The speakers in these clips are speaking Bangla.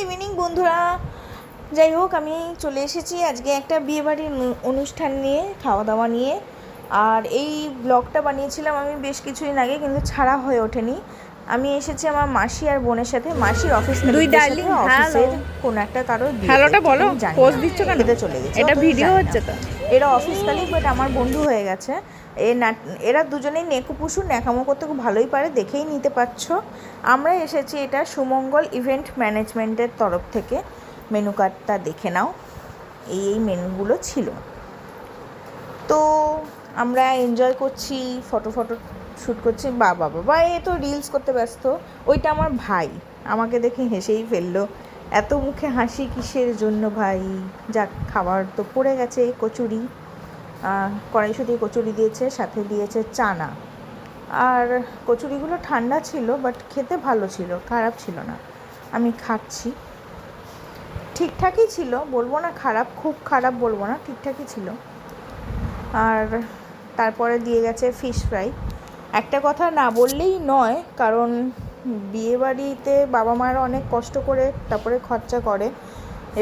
ইভিনিং বন্ধুরা। যাই হোক, আমি চলে এসেছি আজকে একটা বিয়েবাড়ির অনুষ্ঠান নিয়ে, খাওয়া দাওয়া নিয়ে। আর এই ব্লগটা বানিয়েছিলাম আমি বেশ কিছুদিন আগে, কিন্তু ছাড়া হয়ে ওঠেনি। আমি এসেছি আমার মাসি আর বোনের সাথে, মাসির অফিস অফিসের কোন একটা কারোর হ্যালোটা বলো, পোজ দিচ্ছ কেন? খেতে চলে গেছে, এটা ভিডিও হচ্ছে তো। এরা অফিস কালিগ, বাট আমার বন্ধু হয়ে গেছে। এরা দুজনেই নেকুপুসু, ন্যাকামো করতে খুব ভালোই পারে, দেখেই নিতে পারছো। আমরা এসেছি এটা সুমঙ্গল ইভেন্ট ম্যানেজমেন্টের তরফ থেকে। মেনু কার্ডটা দেখে নাও, এই মেনুগুলো ছিল। তো আমরা এনজয় করছি, ফটো শ্যুট করছি। বাবা এ তো রিলস করতে ব্যস্ত। ওইটা আমার ভাই, আমাকে দেখে হেসেই ফেললো। এত মুখে হাসি কিসের জন্য ভাই? যাক, খাবার তো পড়ে গেছে। কচুরি, কড়াইশুঁটি কচুরি দিয়েছে, সাথে দিয়েছে চানা। আর কচুরিগুলো ঠান্ডা ছিল, বাট খেতে ভালো ছিল, খারাপ ছিল না। আমি খাচ্ছি, ঠিকঠাকই ছিল, বলবো না খারাপ, খুব খারাপ বলবো না, ঠিকঠাকই ছিল। আর তারপরে দিয়ে গেছে ফিশ ফ্রাই। একটা কথা না বললেই নয়, কারণ বিয়েবাড়িতে বাবা মায়েরা অনেক কষ্ট করে তারপরে খরচা করে,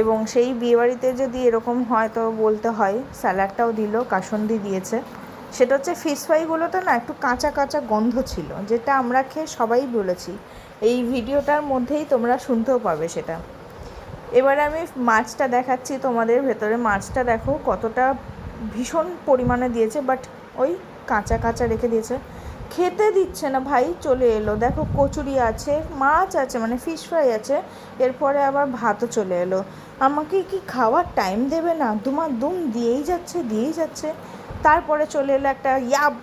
এবং সেই বিয়েবাড়িতে যদি এরকম হয় তো বলতে হয়। স্যালাডটাও দিল, কাসুন্দি দিয়েছে। সেটা হচ্ছে ফিশ ফ্রাইগুলোতে না একটু কাঁচা কাঁচা গন্ধ ছিল, যেটা আমরা খেয়ে সবাই বলেছি। এই ভিডিওটার মধ্যেই তোমরা শুনতেও পাবে সেটা। এবারে আমি মাছটা দেখাচ্ছি তোমাদের। ভেতরে মাছটা দেখো কতটা ভীষণ পরিমাণে দিয়েছে, বাট ওই কাঁচা কাঁচা রেখে দিয়েছে, খেতে দিচ্ছে না ভাই। চলে এলো, দেখো কচুরি আছে, মাছ আছে, মানে ফিশ ফ্রাই আছে, এরপরে আবার ভাতও চলে এলো। আমাকে কি খাওয়ার টাইম দেবে না? দুম দিয়েই যাচ্ছে। তারপরে চলে এলো একটা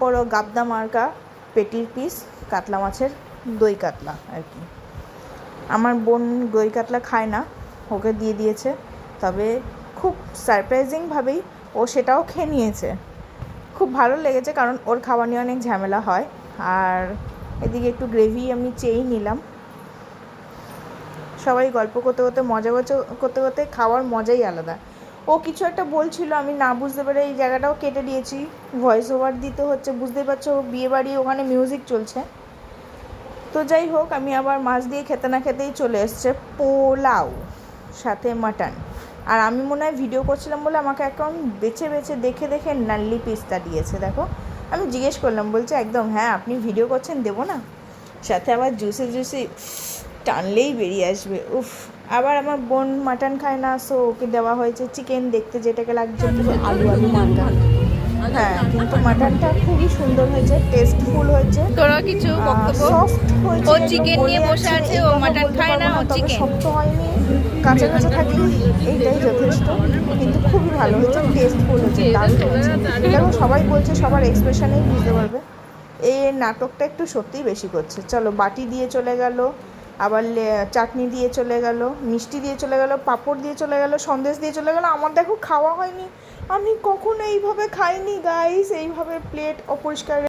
বড় গাবদা মার্কা পেটির পিস, কাতলা মাছের, দই কাতলা আর কি। আমার বোন দই কাতলা খায় না, ওকে দিয়ে দিয়েছে। তবে খুব সারপ্রাইজিংভাবেই ও সেটাও খেয়ে নিয়েছে। খুব ভালো লেগেছে, কারণ ওর খাওয়া নিয়ে অনেক ঝামেলা হয়। আর এদিকে একটু গ্রেভি আমি চেয়েই নিলাম। সবাই গল্প করতে করতে, মজা করতে করতে খাওয়ার মজাই আলাদা। ও কিছু একটা বলছিল, আমি না বুঝতে পেরে এই জায়গাটাও কেটে দিয়েছি। ভয়েস ওভার দিতে হচ্ছে, বুঝতেই পারছো, বিয়েবাড়ি, ওখানে মিউজিক চলছে। তো যাই হোক, আমি আবার মাছ দিয়ে খেতে না খেতেই চলে এসছে পোলাও, সাথে মাটন। আর আমি মনে হয় ভিডিও করছিলাম বলে আমাকে এখন বেছে দেখে নাল্লি পিস্তা দিয়েছে। দেখো, আমি জিজ্ঞেস করলাম, বলছে একদম হ্যাঁ, আপনি ভিডিও করছেন, দেবো না? সাথে আবার জুসি টানলেই বেরিয়ে আসবে। উফ। আবার আমার বোন মাটন খায় না, সো ওকে দেওয়া হয়েছে চিকেন, দেখতে যেটাকে লাগছে পুরো আলু মাটন। হ্যাঁ, কিন্তু মাটনটা খুবই সুন্দর হয়েছে, টেস্টফুল হয়েছে। তোরা কিছু বক্তব্য? সফট হয়েছে, ও চিকেন নিয়ে বসে আছে, ও মাটন খায় না, ও চিকেন। শক্ত হয়নি, কাঁচা থাকলে এইটাই যথেষ্ট। কিন্তু খুবই ভালো হয়েছে, টেস্টফুল হয়েছে, দারুণ হয়েছে। দেখো, সবাই বলছে, সবার এক্সপ্রেশনেই বুঝতে পারবে এই নাটকটা একটু সত্যিই বেশি করছে। চলো, বাটি দিয়ে চলে গেল, আবার চাটনি দিয়ে চলে গেল, মিষ্টি দিয়ে চলে গেল, পাঁপড় দিয়ে চলে গেল, সন্দেশ দিয়ে চলে গেল। আমার দেখো খাওয়া হয়নি, আমি কখনো এইভাবে খাইনি গাইস, এইভাবে প্লেট অপরিষ্কার